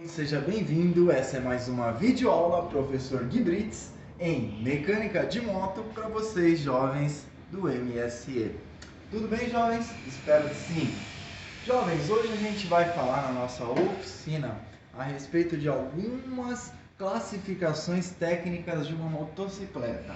Seja bem-vindo, essa é mais uma videoaula Professor Gui Brits em Mecânica de Moto para vocês jovens do MSE. Tudo bem, jovens? Espero que sim. Jovens, hoje a gente vai falar na nossa oficina a respeito de algumas classificações técnicas de uma motocicleta.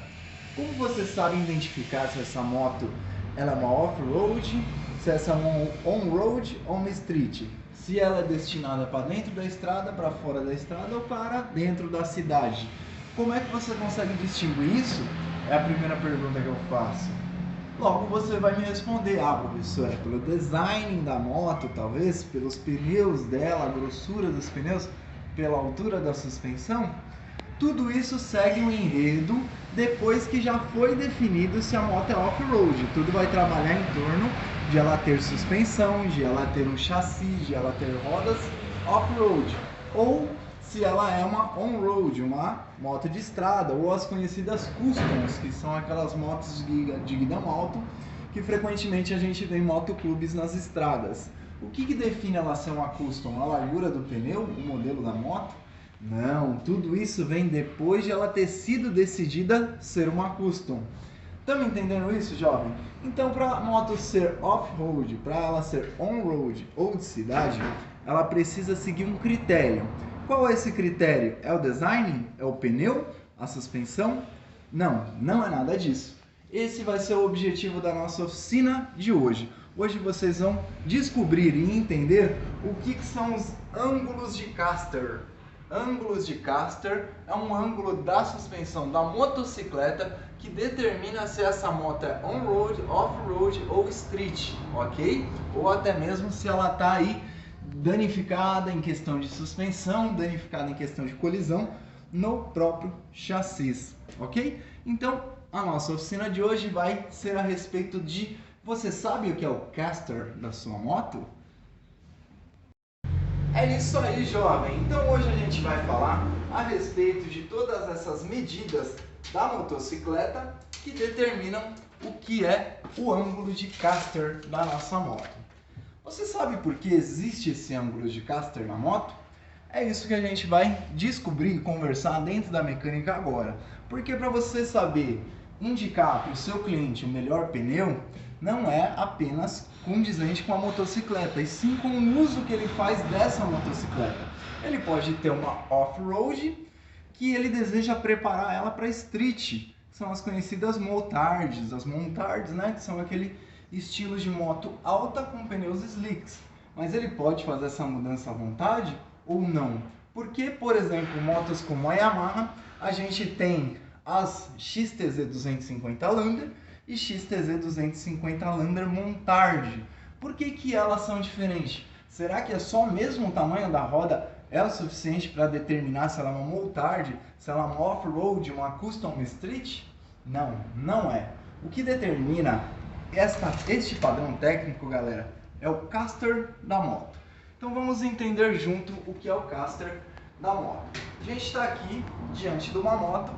Como vocês sabem identificar se essa moto ela é uma off-road, se essa é uma on-road ou uma street? Se ela é destinada para dentro da estrada, para fora da estrada ou para dentro da cidade. Como é que você consegue distinguir isso? É a primeira pergunta que eu faço. Logo você vai me responder, professor, é pelo design da moto, talvez, pelos pneus dela, a grossura dos pneus, pela altura da suspensão? Tudo isso segue um enredo depois que já foi definido se a moto é off-road. Tudo vai trabalhar em torno de ela ter suspensão, de ela ter um chassi, de ela ter rodas off-road. Ou se ela é uma on-road, uma moto de estrada, ou as conhecidas customs, que são aquelas motos de guidão alto que frequentemente a gente vê em motoclubes nas estradas. O que define ela ser uma custom? A largura do pneu, o modelo da moto? Não, tudo isso vem depois de ela ter sido decidida ser uma custom. Estão entendendo isso, jovem? Então, para a moto ser off-road, para ela ser on-road ou de cidade, ela precisa seguir um critério. Qual é esse critério? É o design? É o pneu? A suspensão? Não, não é nada disso. Esse vai ser o objetivo da nossa oficina de hoje. Hoje vocês vão descobrir e entender o que são os ângulos de caster. Ângulos de caster é um ângulo da suspensão da motocicleta que determina se essa moto é on-road, off-road ou street, ok? Ou até mesmo se ela está aí danificada em questão de suspensão, danificada em questão de colisão no próprio chassi, ok? Então, a nossa oficina de hoje vai ser a respeito de... Você sabe o que é o caster da sua moto? É isso aí, jovem! Então hoje a gente vai falar a respeito de todas essas medidas da motocicleta que determinam o que é o ângulo de caster da nossa moto. Você sabe por que existe esse ângulo de caster na moto? É isso que a gente vai descobrir e conversar dentro da mecânica agora. Porque para você saber indicar para o seu cliente o melhor pneu, não é apenas condizente com a motocicleta, e sim com o uso que ele faz dessa motocicleta. Ele pode ter uma off-road que ele deseja preparar ela para street, que são as conhecidas motards, as montards, né, que são aquele estilo de moto alta com pneus slicks. Mas ele pode fazer essa mudança à vontade ou não? Porque, por exemplo, motos como a Yamaha, a gente tem as XTZ 250 Lander e XTZ 250 Lander Montard. Por que elas são diferentes? Será que é só o mesmo tamanho da roda é o suficiente para determinar se ela é uma Montard, se ela é uma off-road, uma custom street? Não, não é. O que determina este padrão técnico, galera, é o caster da moto. Então vamos entender junto o que é o caster da moto. A gente está aqui diante de uma moto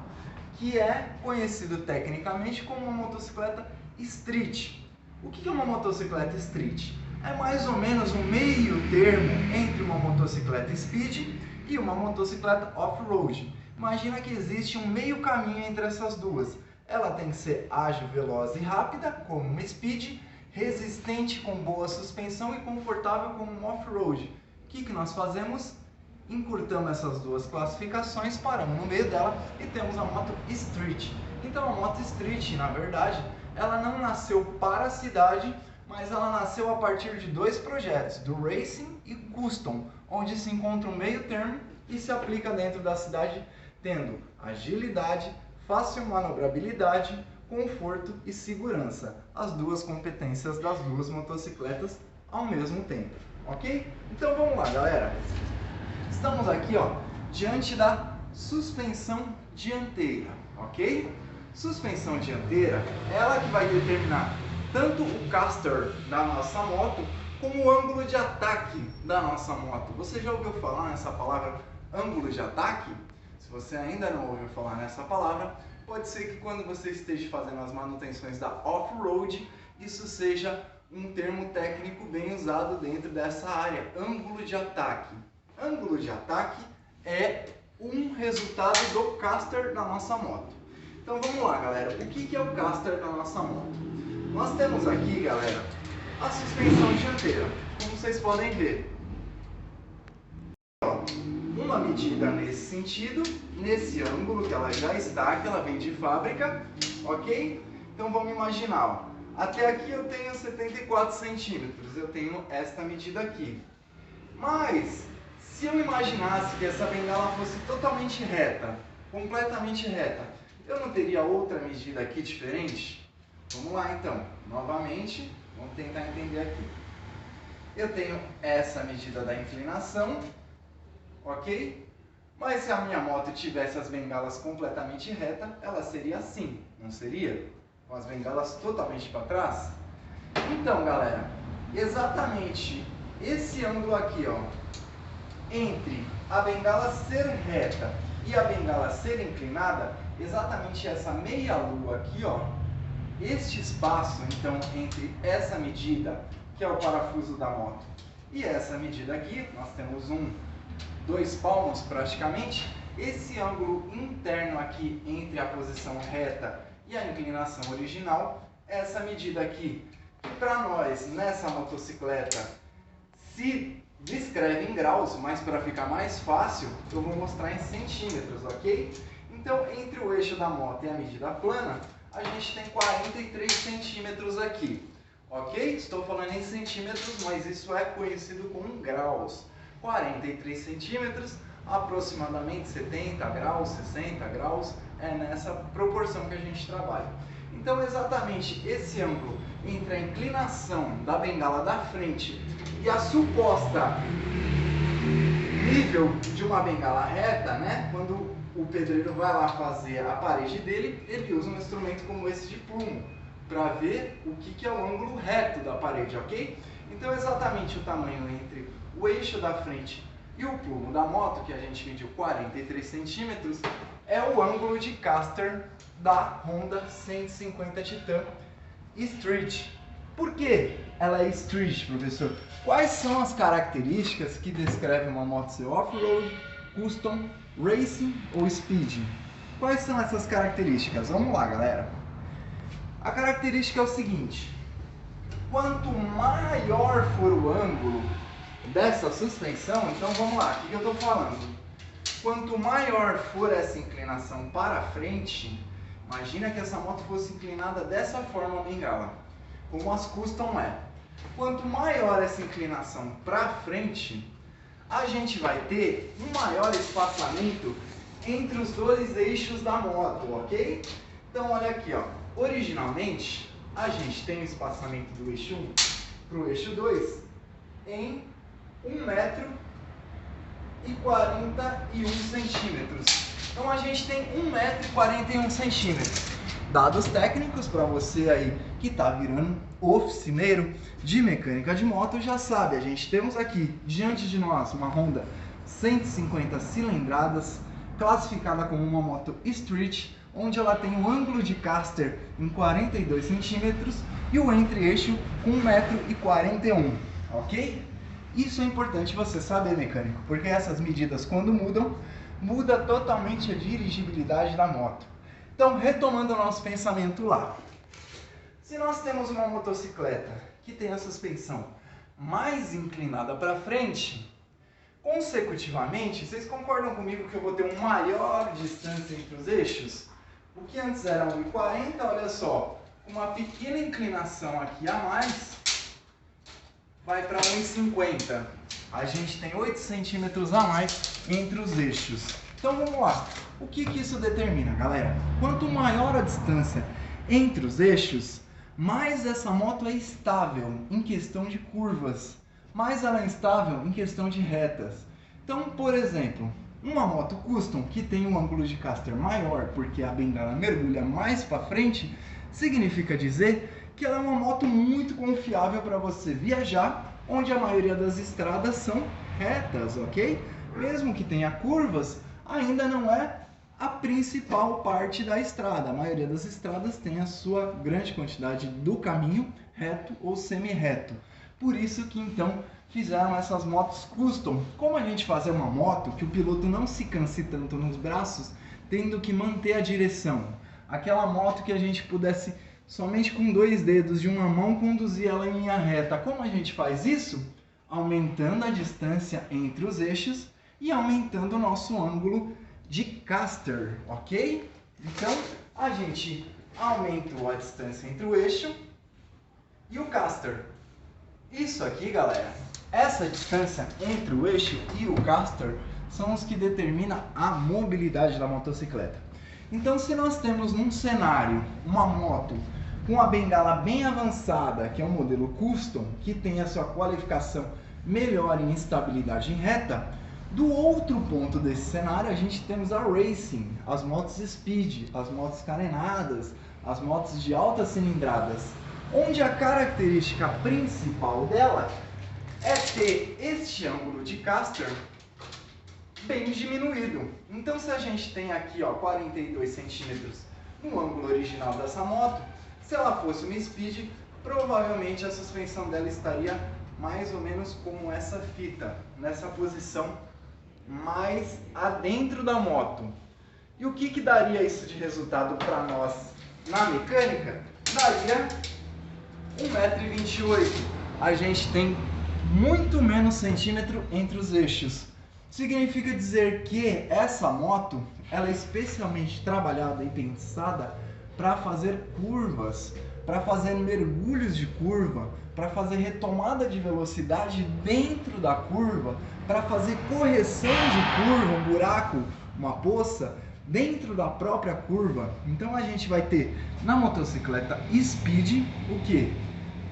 que é conhecido tecnicamente como uma motocicleta street. O que é uma motocicleta street? É mais ou menos um meio termo entre uma motocicleta speed e uma motocicleta off-road. Imagina que existe um meio caminho entre essas duas. Ela tem que ser ágil, veloz e rápida, como uma speed, resistente com boa suspensão e confortável como um off-road. O que nós fazemos? Encurtamos essas duas classificações, paramos no meio dela e temos a moto street. Então a moto street, na verdade, ela não nasceu para a cidade, mas ela nasceu a partir de dois projetos, do Racing e Custom, onde se encontra um meio termo e se aplica dentro da cidade, tendo agilidade, fácil manobrabilidade, conforto e segurança, as duas competências das duas motocicletas ao mesmo tempo, ok? Então vamos lá, galera! Estamos aqui, diante da suspensão dianteira, ok? Suspensão dianteira é ela que vai determinar tanto o caster da nossa moto como o ângulo de ataque da nossa moto. Você já ouviu falar nessa palavra ângulo de ataque? Se você ainda não ouviu falar nessa palavra, pode ser que quando você esteja fazendo as manutenções da off-road, isso seja um termo técnico bem usado dentro dessa área, ângulo de ataque. ângulo de ataque é um resultado do caster da nossa moto. Então vamos lá, galera. O que é o caster da nossa moto? Nós temos aqui, galera, a suspensão dianteira, como vocês podem ver. Uma medida nesse sentido, nesse ângulo que ela já está, que ela vem de fábrica, ok? Então vamos imaginar, ó, até aqui eu tenho 74 centímetros, eu tenho esta medida aqui. Mas, se eu imaginasse que essa bengala fosse totalmente reta, completamente reta, eu não teria outra medida aqui diferente? Vamos lá então, novamente, vamos tentar entender aqui. Eu tenho essa medida da inclinação, ok? Mas se a minha moto tivesse as bengalas completamente retas, ela seria assim, não seria? Com as bengalas totalmente para trás? Então, galera, exatamente esse ângulo aqui, ó, entre a bengala ser reta e a bengala ser inclinada, exatamente essa meia-lua aqui, ó, este espaço, então, entre essa medida, que é o parafuso da moto, e essa medida aqui, nós temos 2 palmos praticamente, esse ângulo interno aqui entre a posição reta e a inclinação original, essa medida aqui, que para nós, nessa motocicleta, se descreve em graus, mas para ficar mais fácil, eu vou mostrar em centímetros, ok? Então, entre o eixo da moto e a medida plana, a gente tem 43 centímetros aqui, ok? Estou falando em centímetros, mas isso é conhecido como graus. 43 centímetros, aproximadamente 70 graus, 60 graus, é nessa proporção que a gente trabalha. Então, exatamente esse ângulo entre a inclinação da bengala da frente e a suposta nível de uma bengala reta, né? Quando o pedreiro vai lá fazer a parede dele, ele usa um instrumento como esse de plumo, para ver o que é o ângulo reto da parede, ok? Então, exatamente o tamanho entre o eixo da frente e o plumo da moto, que a gente mediu 43 centímetros, é o ângulo de caster da Honda 150 Titan Street. Por que ela é Street, professor? Quais são as características que descrevem uma moto ser off-road, custom, racing ou speed? Quais são essas características? Vamos lá, galera. A característica é o seguinte: quanto maior for o ângulo dessa suspensão, então vamos lá, o que eu estou falando? Quanto maior for essa inclinação para frente, imagina que essa moto fosse inclinada dessa forma a bengala, como as custom é. Quanto maior essa inclinação para frente, a gente vai ter um maior espaçamento entre os 2 eixos da moto, ok? Então olha aqui, ó, originalmente a gente tem o espaçamento do eixo 1 para o eixo 2 em 1,41 m. Então a gente tem 1,41 m. Dados técnicos para você aí que está virando oficineiro de mecânica de moto já sabe, a gente temos aqui diante de nós uma Honda 150 cilindradas, classificada como uma moto street, onde ela tem um ângulo de caster em 42 centímetros e o entre-eixo com 1,41 m, ok? Isso é importante você saber, mecânico, porque essas medidas, quando mudam, muda totalmente a dirigibilidade da moto. Então, retomando o nosso pensamento lá. Se nós temos uma motocicleta que tem a suspensão mais inclinada para frente, consecutivamente, vocês concordam comigo que eu vou ter uma maior distância entre os eixos? O que antes era 1,40, olha só, uma pequena inclinação aqui a mais, vai para 1,50. A gente tem 8 centímetros a mais entre os eixos. Então vamos lá. O que isso determina, galera? Quanto maior a distância entre os eixos, mais essa moto é estável em questão de curvas, mais ela é instável em questão de retas. Então, por exemplo, uma moto custom que tem um ângulo de caster maior porque a bengala mergulha mais para frente, significa dizer que ela é uma moto muito confiável para você viajar, onde a maioria das estradas são retas, ok? Mesmo que tenha curvas, ainda não é a principal parte da estrada. A maioria das estradas tem a sua grande quantidade do caminho reto ou semi-reto. Por isso que então fizeram essas motos custom. Como a gente fazer uma moto que o piloto não se canse tanto nos braços, tendo que manter a direção. Aquela moto que a gente pudesse somente com 2 dedos de uma mão conduzir ela em linha reta. Como a gente faz isso? Aumentando a distância entre os eixos e aumentando o nosso ângulo de caster, ok? Então a gente aumenta a distância entre o eixo e o caster. Isso aqui, galera, essa distância entre o eixo e o caster são os que determinam a mobilidade da motocicleta. Então, se nós temos num cenário uma moto com a bengala bem avançada, que é um modelo custom, que tem a sua qualificação melhor em estabilidade em reta, do outro ponto desse cenário a gente temos a Racing, as motos Speed, as motos carenadas, as motos de altas cilindradas, onde a característica principal dela é ter este ângulo de caster bem diminuído. Então, se a gente tem aqui 42 centímetros no ângulo original dessa moto, se ela fosse uma Speed, provavelmente a suspensão dela estaria mais ou menos como essa fita, nessa posição mais adentro da moto. E o que daria isso de resultado para nós na mecânica? Daria 1,28 m. A gente tem muito menos centímetro entre os eixos. Significa dizer que essa moto ela é especialmente trabalhada e pensada para fazer curvas, para fazer mergulhos de curva, para fazer retomada de velocidade dentro da curva, para fazer correção de curva, um buraco, uma poça, dentro da própria curva. Então a gente vai ter na motocicleta Speed o que?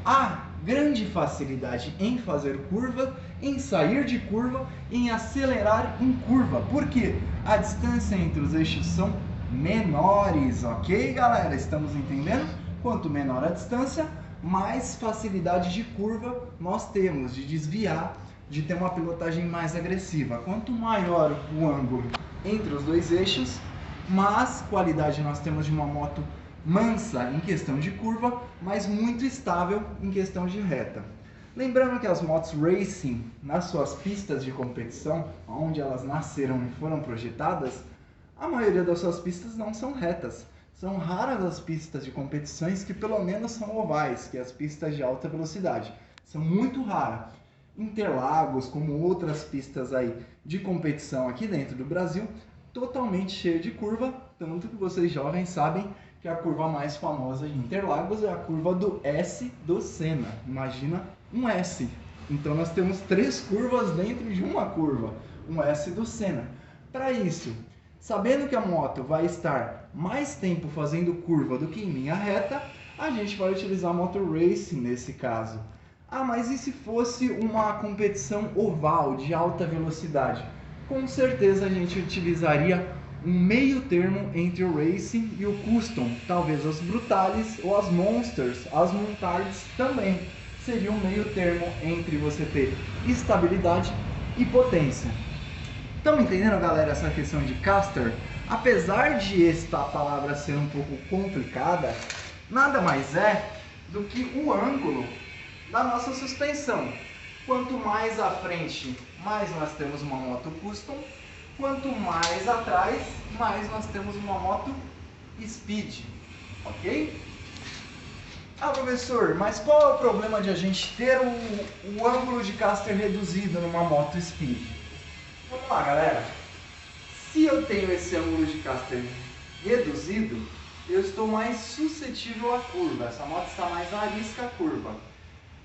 A grande facilidade em fazer curva, em sair de curva, em acelerar em curva. Por quê? A distância entre os eixos são menores, ok, galera? Estamos entendendo? Quanto menor a distância, mais facilidade de curva nós temos, de desviar, de ter uma pilotagem mais agressiva. Quanto maior o ângulo entre os dois eixos, mais qualidade nós temos de uma moto mansa em questão de curva, mas muito estável em questão de reta. Lembrando que as motos Racing, nas suas pistas de competição, onde elas nasceram e foram projetadas, a maioria das suas pistas não são retas. São raras as pistas de competições que pelo menos são ovais, que é as pistas de alta velocidade. São muito raras. Interlagos, como outras pistas aí de competição aqui dentro do Brasil, totalmente cheio de curva, tanto que vocês jovens sabem que a curva mais famosa de Interlagos é a curva do S do Senna. Imagina um S. Então nós temos 3 curvas dentro de uma curva, um S do Senna. Para isso, sabendo que a moto vai estar mais tempo fazendo curva do que em linha reta, a gente vai utilizar a moto Racing nesse caso. Ah, mas e se fosse uma competição oval de alta velocidade? Com certeza a gente utilizaria um meio termo entre o Racing e o Custom. Talvez as Brutalis ou as Monsters, as Montards também. Seria um meio termo entre você ter estabilidade e potência. Estão entendendo, galera, essa questão de caster? Apesar de esta palavra ser um pouco complicada, nada mais é do que o ângulo da nossa suspensão. Quanto mais à frente, mais nós temos uma moto custom. Quanto mais atrás, mais nós temos uma moto Speed, ok? Ah, professor, mas qual é o problema de a gente ter o ângulo de caster reduzido numa moto Speed? Vamos lá, galera. Se eu tenho esse ângulo de caster reduzido, eu estou mais suscetível à curva. Essa moto está mais arisca à curva.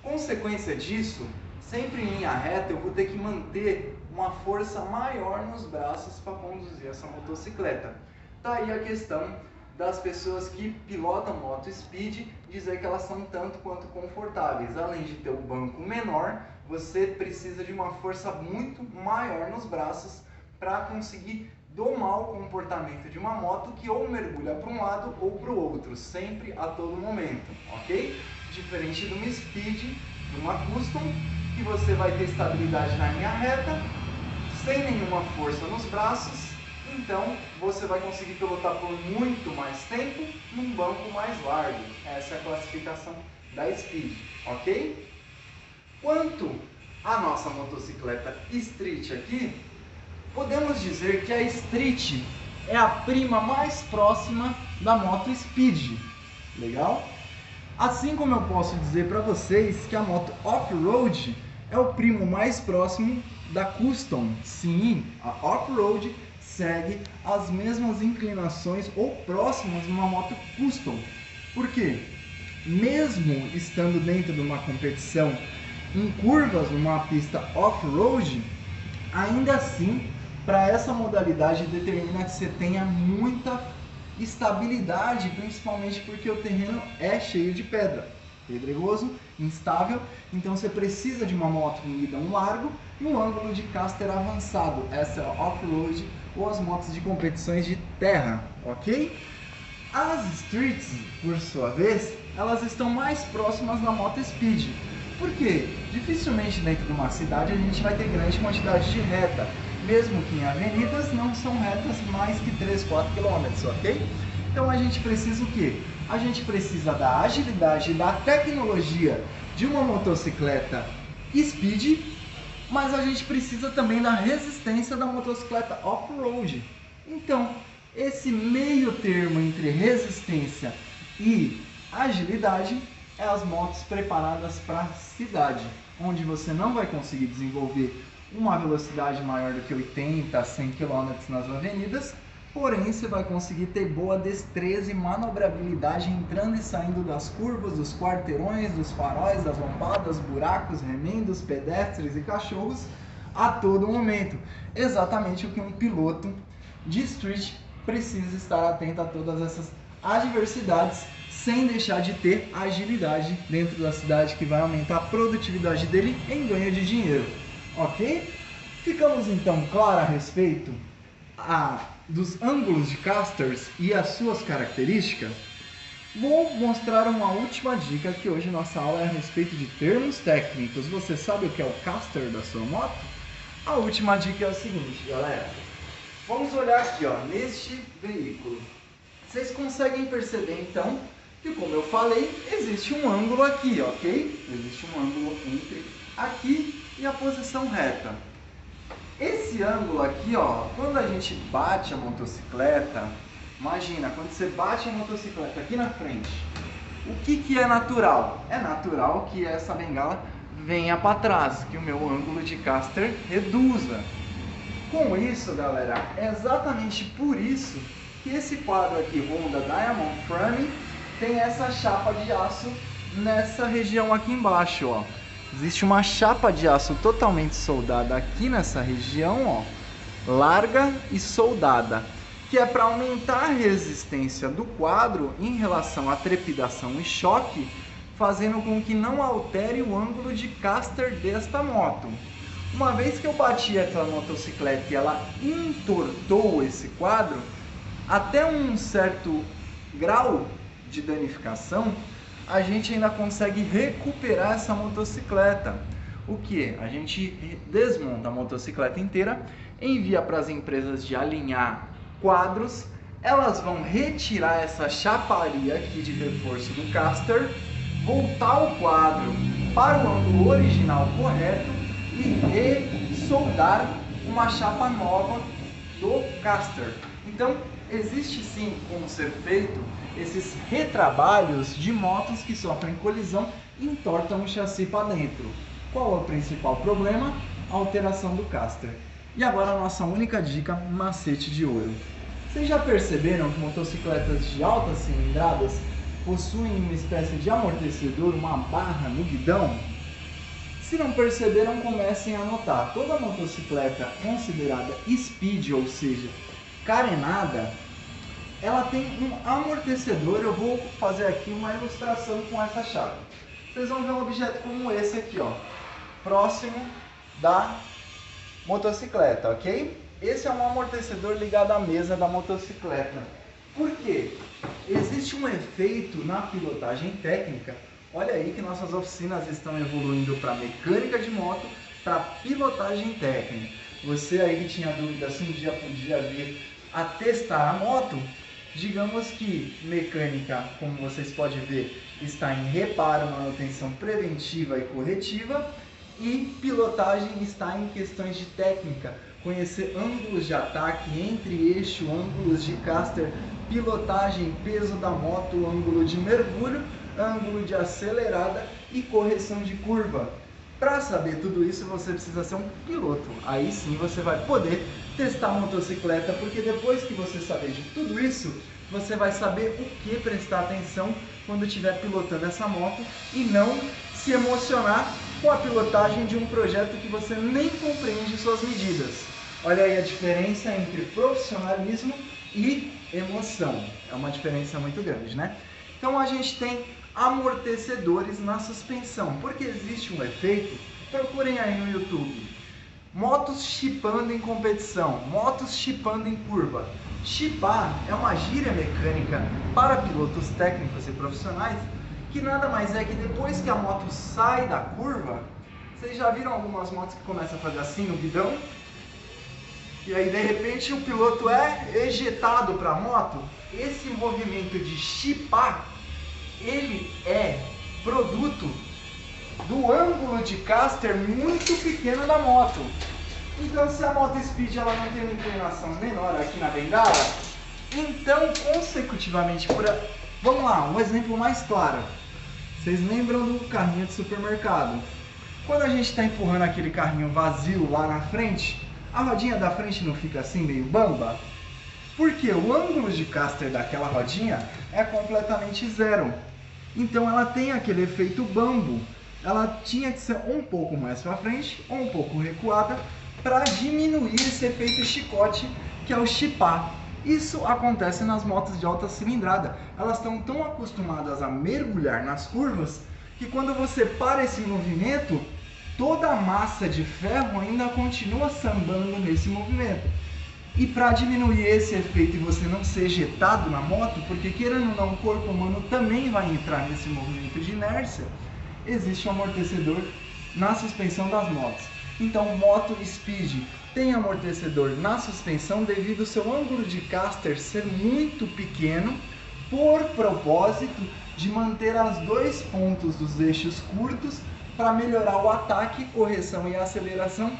Consequência disso, sempre em linha reta, eu vou ter que manter uma força maior nos braços para conduzir essa motocicleta. Daí a questão das pessoas que pilotam moto Speed dizer que elas são tanto quanto confortáveis. Além de ter o banco menor, você precisa de uma força muito maior nos braços para conseguir domar o comportamento de uma moto que ou mergulha para um lado ou para o outro, sempre a todo momento, ok? Diferente de uma Speed, de uma Custom, que você vai ter estabilidade na linha reta, sem nenhuma força nos braços, então você vai conseguir pilotar por muito mais tempo num banco mais largo. Essa é a classificação da Speed, ok? Quanto a nossa motocicleta Street aqui, podemos dizer que a Street é a prima mais próxima da moto Speed, legal? Assim como eu posso dizer para vocês que a moto Off-Road é o primo mais próximo da Custom. Sim, a Off-Road segue as mesmas inclinações ou próximas de uma moto Custom. Por quê? Mesmo estando dentro de uma competição em curvas, numa pista Off-Road, ainda assim, para essa modalidade determina que você tenha muita estabilidade, principalmente porque o terreno é cheio de pedra, pedregoso, instável, então você precisa de uma moto com guidão largo e um ângulo de caster avançado. Essa é a off-road ou as motos de competições de terra, ok? As streets, por sua vez, elas estão mais próximas da moto speed. Por quê? Dificilmente dentro de uma cidade a gente vai ter grande quantidade de reta, mesmo que em avenidas não são retas mais que 3, 4 km, ok? Então a gente precisa o quê? A gente precisa da agilidade e da tecnologia de uma motocicleta speed, mas a gente precisa também da resistência da motocicleta off-road. Então, esse meio termo entre resistência e agilidade é as motos preparadas para a cidade, onde você não vai conseguir desenvolver uma velocidade maior do que 80 a 100 km nas avenidas, porém você vai conseguir ter boa destreza e manobrabilidade entrando e saindo das curvas, dos quarteirões, dos faróis, das lombadas, buracos, remendos, pedestres e cachorros a todo momento. Exatamente o que um piloto de street precisa estar atento a todas essas adversidades, sem deixar de ter agilidade dentro da cidade, que vai aumentar a produtividade dele em ganho de dinheiro. Ok? Ficamos então claros a respeito dos ângulos de casters e as suas características? Vou mostrar uma última dica, que hoje nossa aula é a respeito de termos técnicos. Você sabe o que é o caster da sua moto? A última dica é o seguinte, galera. Vamos olhar aqui, ó, neste veículo. Vocês conseguem perceber então que, como eu falei, existe um ângulo aqui, ok? Existe um ângulo entre aqui e a posição reta. Esse ângulo aqui, ó, quando a gente bate a motocicleta, imagina, quando você bate a motocicleta aqui na frente, o que é natural? É natural que essa bengala venha para trás, que o meu ângulo de caster reduza. Com isso, galera, é exatamente por isso que esse quadro aqui, Honda Diamond Frame, tem essa chapa de aço nessa região aqui embaixo, ó. Existe uma chapa de aço totalmente soldada aqui nessa região, ó, larga e soldada, que é para aumentar a resistência do quadro em relação à trepidação e choque, fazendo com que não altere o ângulo de caster desta moto. Uma vez que eu bati aquela motocicleta e ela entortou esse quadro, até um certo grau de danificação, a gente ainda consegue recuperar essa motocicleta. O que? A gente desmonta a motocicleta inteira, envia para as empresas de alinhar quadros, elas vão retirar essa chaparia aqui de reforço do caster, voltar o quadro para o ângulo original correto e resoldar uma chapa nova do caster. Então, existe sim como ser feito esses retrabalhos de motos que sofrem colisão e entortam o chassi para dentro. Qual é o principal problema? A alteração do caster. E agora a nossa única dica, macete de ouro. Vocês já perceberam que motocicletas de altas cilindradas possuem uma espécie de amortecedor, uma barra no guidão? Se não perceberam, comecem a notar. Toda motocicleta considerada speed, ou seja, carenada, ela tem um amortecedor. Eu vou fazer aqui uma ilustração com essa chave. Vocês vão ver um objeto como esse aqui, ó, próximo da motocicleta, ok? Esse é um amortecedor ligado à mesa da motocicleta. Por quê? Existe um efeito na pilotagem técnica. Olha aí que nossas oficinas estão evoluindo para mecânica de moto, para pilotagem técnica. Você aí que tinha dúvida se um dia podia vir a testar a moto, digamos que mecânica, como vocês podem ver, está em reparo, manutenção preventiva e corretiva, E pilotagem está em questões de técnica, conhecer ângulos de ataque, entre eixo, ângulos de caster, pilotagem, peso da moto, ângulo de mergulho, ângulo de acelerada e correção de curva. Para saber tudo isso, você precisa ser um piloto. Aí sim você vai poder testar a motocicleta, porque depois que você saber de tudo isso, você vai saber o que prestar atenção quando estiver pilotando essa moto e não se emocionar com a pilotagem de um projeto que você nem compreende suas medidas. Olha aí a diferença entre profissionalismo e emoção. É uma diferença muito grande, né? Então a gente tem amortecedores na suspensão, porque existe um efeito, procurem aí no YouTube, motos chipando em competição, motos chipando em curva. Chipar é uma gíria mecânica para pilotos técnicos e profissionais, que nada mais é que depois que a moto sai da curva, vocês já viram algumas motos que começam a fazer assim no guidão? E aí de repente o piloto é ejetado para a moto. Esse movimento de chipar, ele é produto do ângulo de caster muito pequeno da moto. Então se a moto speed ela não tem uma inclinação menor aqui na bengala, então consecutivamente vamos lá, um exemplo mais claro. Vocês lembram do carrinho de supermercado? Quando a gente está empurrando aquele carrinho vazio lá na frente, a rodinha da frente não fica assim meio bamba? Porque o ângulo de caster daquela rodinha é completamente zero. Então ela tem aquele efeito bambo. Ela tinha que ser um pouco mais para frente ou um pouco recuada para diminuir esse efeito chicote que é o chipar. Isso acontece nas motos de alta cilindrada. Elas estão tão acostumadas a mergulhar nas curvas que quando você para esse movimento, toda a massa de ferro ainda continua sambando nesse movimento. E para diminuir esse efeito e você não ser ejetado na moto, porque querendo ou não, o corpo humano também vai entrar nesse movimento de inércia, existe um amortecedor na suspensão das motos. Então, moto speed tem amortecedor na suspensão devido ao seu ângulo de caster ser muito pequeno, por propósito de manter as dois pontos dos eixos curtos para melhorar o ataque, correção e aceleração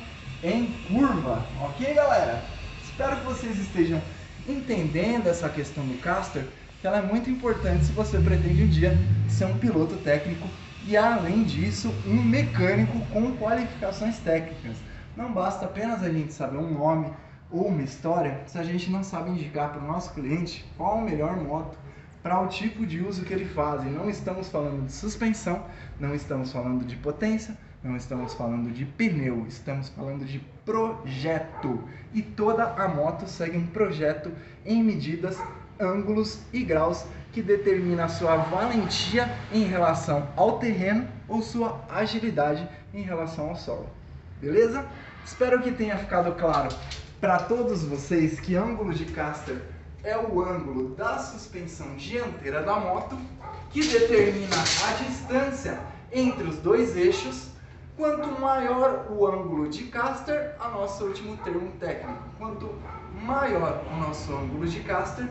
em curva. Ok, galera? Espero que vocês estejam entendendo essa questão do caster, que ela é muito importante se você pretende um dia ser um piloto técnico e, além disso, um mecânico com qualificações técnicas. Não basta apenas a gente saber um nome ou uma história se a gente não sabe indicar para o nosso cliente qual a melhor moto para o tipo de uso que ele faz. E não estamos falando de suspensão, não estamos falando de potência, não estamos falando de pneu, estamos falando de projeto. E toda a moto segue um projeto em medidas, ângulos e graus que determina a sua valentia em relação ao terreno ou sua agilidade em relação ao solo. Beleza? Espero que tenha ficado claro para todos vocês que ângulo de caster é o ângulo da suspensão dianteira da moto que determina a distância entre os dois eixos. Quanto maior o ângulo de caster, a nosso último termo técnico, quanto maior o nosso ângulo de caster,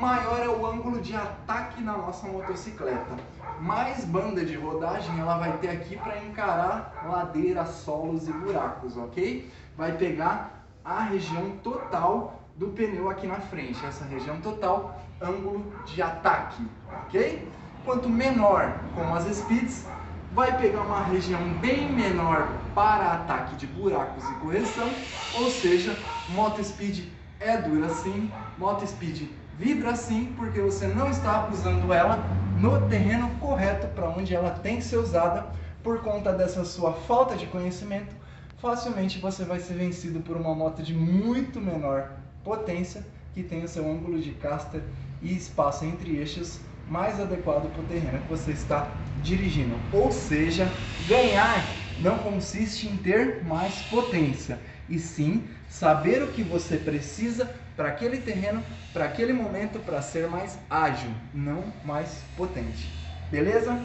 maior é o ângulo de ataque na nossa motocicleta. Mais banda de rodagem ela vai ter aqui para encarar ladeiras, solos e buracos, ok? Vai pegar a região total do pneu aqui na frente, essa região total, ângulo de ataque, ok? Quanto menor, como as speeds, vai pegar uma região bem menor para ataque de buracos e correção, ou seja, moto speed é dura sim, moto speed vibra sim, porque você não está usando ela no terreno correto para onde ela tem que ser usada. Por conta dessa sua falta de conhecimento, facilmente você vai ser vencido por uma moto de muito menor potência, que tem o seu ângulo de caster e espaço entre eixos mais adequado para o terreno que você está dirigindo. Ou seja, ganhar não consiste em ter mais potência, e sim saber o que você precisa para aquele terreno, para aquele momento, para ser mais ágil, não mais potente. Beleza?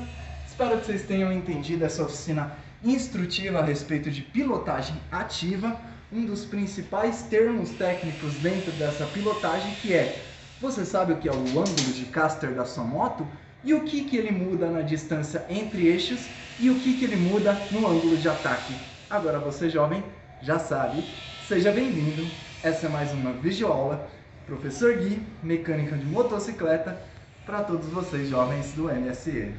Espero que vocês tenham entendido essa oficina instrutiva a respeito de pilotagem ativa, um dos principais termos técnicos dentro dessa pilotagem, que é: você sabe o que é o ângulo de caster da sua moto? e o que ele muda na distância entre eixos e o que ele muda no ângulo de ataque. Agora você, jovem, já sabe. Seja bem-vindo. Essa é mais uma videoaula. Professor Gui, mecânica de motocicleta, para todos vocês jovens do MSE.